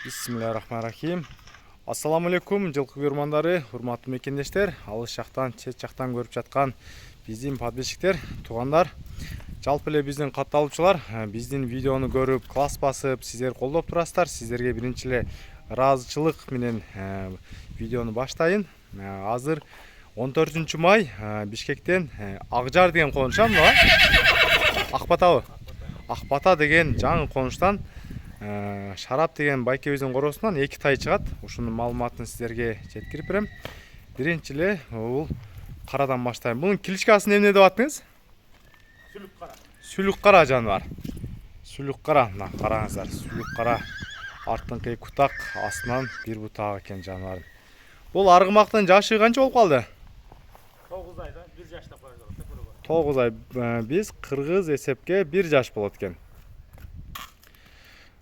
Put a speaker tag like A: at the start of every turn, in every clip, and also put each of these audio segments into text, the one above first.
A: Бисмиллахиррахманиррахим. Ассаламу алейкум, жылкы көрмандары, урматтуу мекендештер, алыс жактан, чет жактан көрүп жаткан биздин подписчиктер, туугандар, жалпы эле биздин катталуучулар, биздин видеону көрүп, класс басып, сиздер колдоп турасыздар. Сиздерге биринчи эле ыраазычылык менен видеону баштайын. Азыр 14 май Бишкектен Акжар деген конуш, мына Акбатабы. Акбата деген жаңы конуштан Шарап деген байкебиздин коросунан 2 тай чыгат. Ушунун маалыматын сиздерге жеткирип берем. Биринчи эле бул карадан баштайм. Бунун кличкасын эмне деп аттыңыз?
B: Сүлүк кара.
A: Сүлүк кара жаныбар. Сүлүк кара, мына караңыздар. Сүлүк кара. Артыңкы кутак, астынан бир бутак экен жаныбар. Бул аргымактын жашы канча болуп калды?
B: 9 айда 1 жашта коюлат.
A: 9 ай. Биз кыргыз эсепке 1 жаш болот экен.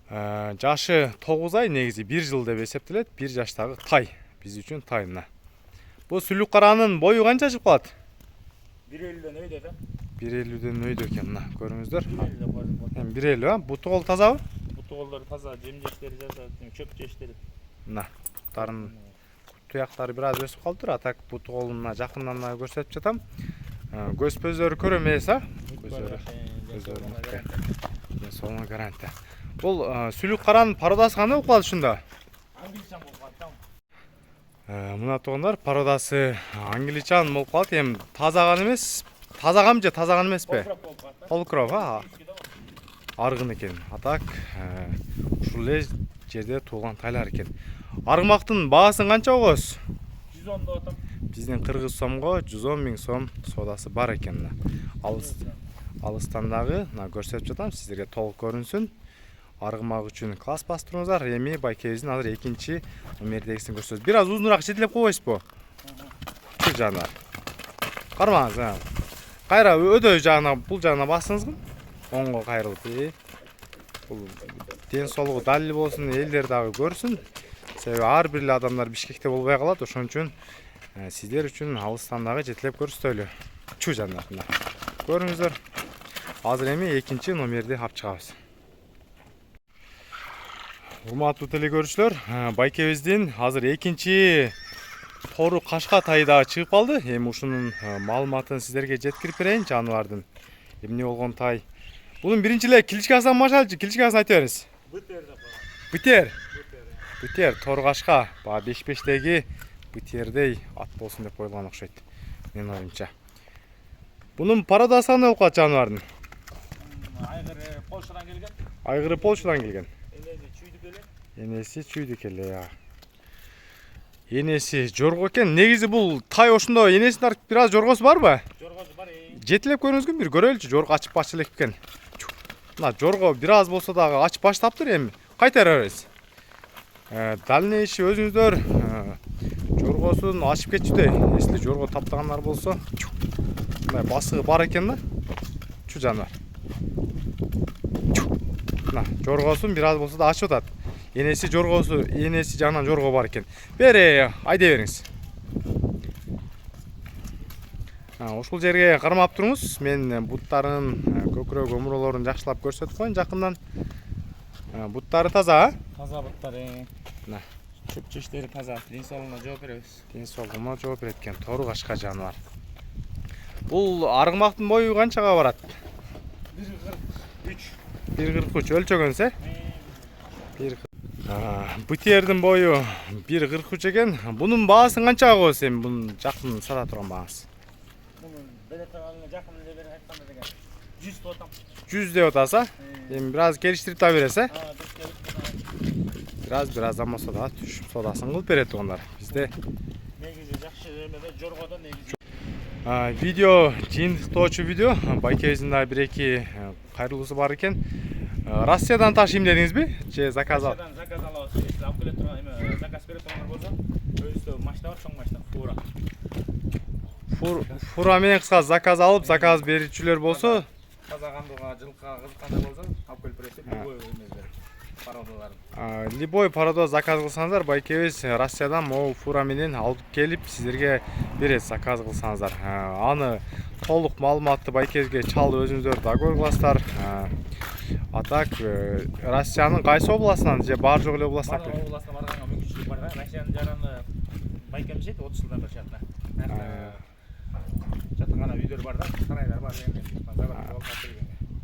A: Жашы 9 ай, негизи 1 жыл деп эсептелет. 1 жаштагы тай. Биз үчүн тай мына. Бул сүлүк каранын бою канча чыгып калат?
B: 1.50ден өйдө да.
A: 1.50ден өйдө экен мына. Көрүңүздөр.
B: 1.50 коюлат.
A: 1.50, буту кол тазабы?
B: Буту колдору таза, жем жештери жазат, чөп жештери.
A: Мына, буттарын туяктары бир аз өсүп калыптыр. А так буту колуна жакындан көрсөтүп жатам. Көз көздөрү көрө эмес, а? Көздөрү соңуна гарантия. Бул сүлүк каранын пародасы кандай болуп калды ушунда?
B: Англичан болуп калды.
A: Мына туугандар, пародасы англичан болуп калат. Эми тазаган эмес. Тазагам же тазаган эмеспи? Полкров, аргын экен. А так ушул эле жерде туулган тайлар экен. Аргымактын баасын канча койгоз?
B: 110 деп атам.
A: Биздин кыргыз сомго 110 000 сом соодасы бар экен. Алыстан дагы көрсөтүп жатам, сиздерге толук көрүнсүн. Аргымак үчүн класс бастырыңыздар. Эми байкебиздин азыр 2-чи номердегисин көрсөтөбүз. Бир аз узунураак жетелеп койбойсузбу? Чү жандар. Кармаңыз, кайра өдө жагына, бул жагына басыңызгы. Оңго кайрылып. Бул ден соолугу далил болсун, элдер дагы көрсүн. Себеби ар бир адамдар Бишкекте болбой калат. Ошон үчүн сиздер үчүн алыстан дагы жетелеп көрсөтөлү. Чү жандар. Көрүңүздөр. Азыр эми 2-чи номерди алып чыгабыз. Урматтуу телекөрүүчүлөр, байкебиздин азыр 2-чи тору кашка тайы дагы чыгып калды. Эми ушунун маалыматын сиздерге жеткирип берейин, жаныбардын эмне болгон тай. Бунун биринчи эле кличкасын баштайлычы, кличкасын айтып бериңиз.
B: Бытер деп коет.
A: Бытер. Бытер, тору кашка, баа 5-5деги Бытердей ат болсун деп коюлган окшойт. Менин оюмча. Бунун пародасы кандай болуп калат жаныбардын?
B: Айгыры Польшадан келген.
A: Айгыры Польшадан келген.
B: Энеси чүйдүк эле.
A: Энеси чүйдүк эле. Энеси жорго экен. Негизи бул тай ошондо энесин тартып бир аз жоргосу барбы?
B: Жоргосу бар.
A: Жетелеп көрүңүзгү, бир көрөлүчү. Жорго ачып башы элек экен. Мына жорго бир аз болсо дагы ачып баштаптыр эми. Кайтара беребиз. Дальнейший өзүңүздөр жоргосун ачып кетчүдөй. Если жорго таптагандар болсо, мындай басыгы бар экен да. Чү жаныбар. Мына жоргосун бир аз болсо да ачып атат. Энеси жагынан жорго бар экен. Бери, айдай бериңиз. Ушул жерге кармап туруңуз. Мен буттарын, көкүрөк өмүрөлөрүн жакшылап көрсөтүп коеюн жакындан. Буттары таза,
B: Таза буттары.
A: Мына.
B: Чөп жештери таза. Ден соолугуна жооп беребиз.
A: Ден соолугуна жооп берет экен. Тору кашка жаныбар. Бул аргымактын бою канчага барат? 1.43 өлчөгөнсө? Бытердин бою 1.43 экен. Бунун баасын канчага койсуз эми? Бунун жакын сата турган бааңыз.
B: Мунун белетаганына жакын эле берип айтканда деген 100 деп атам.
A: 100 деп атасыз, эми бир аз келиштирип та бересиз, Бир аз болсо да түшүп соодасын кылып берет туугандар. Бизде
B: Негизи жакшы эмеде жоргодон негизи.
A: Видео жыйынтыктоочу видео. Байкебиздин да 1-2 кайрылуусу бар экен. Россиядан ташыйм дедиңизби? Же заказ ал?
B: Россиядан заказ алабыз. Если алып келе турган эме заказ бере тургандар болсо, өзүбүздө машина бар, чоң машина, фура.
A: Фура менен кыска заказ алып, заказ берүүчүлөр болсо,
B: Таза кандыга, жылкыга кызыккандай болсо, алып келип бересиз. Любой эмездер, пародаларын.
A: Любой пародо заказ кылсаңыздар, байкебиз Россиядан могу фура менен алып келип сиздерге берет, заказ кылсаңыздар. Аны толук маалыматты байкебизге чалып өзүңүздөр да көрүп аласыздар. А так Россиянын кайсы областынан же бар жок эле областынан
B: Барлық обласына барганга мүмкүнчүлүк бар да. Россиянын жараны байкемишет 30 жылдан бери жатна. Жатын гана үйдөр бар да, сарайлар бар дегенде.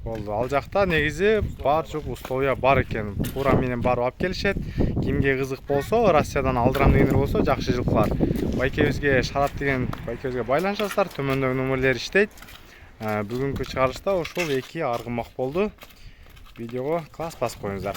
A: болду. Ал жакта негизи бар жок условия бар экен. Туура менен барып алып келишет. Кимге кызык болсо, Россиядан алдырам дегендер болсо, жакшы жылкылар. Байкебизге Шарап деген байкебизге байланышасыздар. Төмөндөгү номерлер иштейт. Бүгүнкү чыгарышта ушул эки аргымак болду. Видеого класс басып коюңуздар.